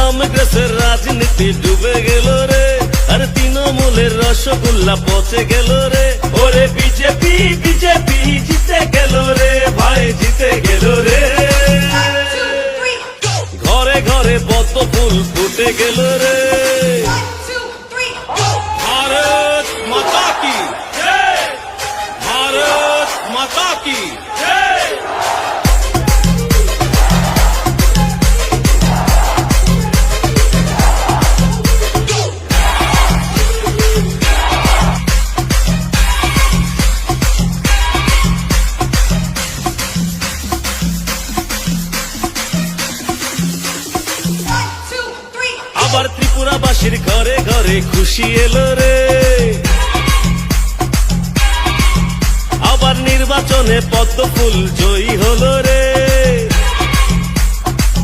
কংগ্রেসের রাজনীতি ডুবে গেল রে, আর তৃণমূলের রসগোল্লা পচে গেল রে। ওরে বিজেপি বিজেপি জিতে গেল রে ভাই, জিতে গেল রে। ঘরে ঘরে পদ্ম ফুল ফুটে গেল রে। ভারত মাতা কি জয়, ভারত মাতা কি জয়। আবার ত্রিপুরাবাসীর ঘরে ঘরে খুশি এলো রে, আবার নির্বাচনে পদ্ম ফুল জয়ী হলো রে।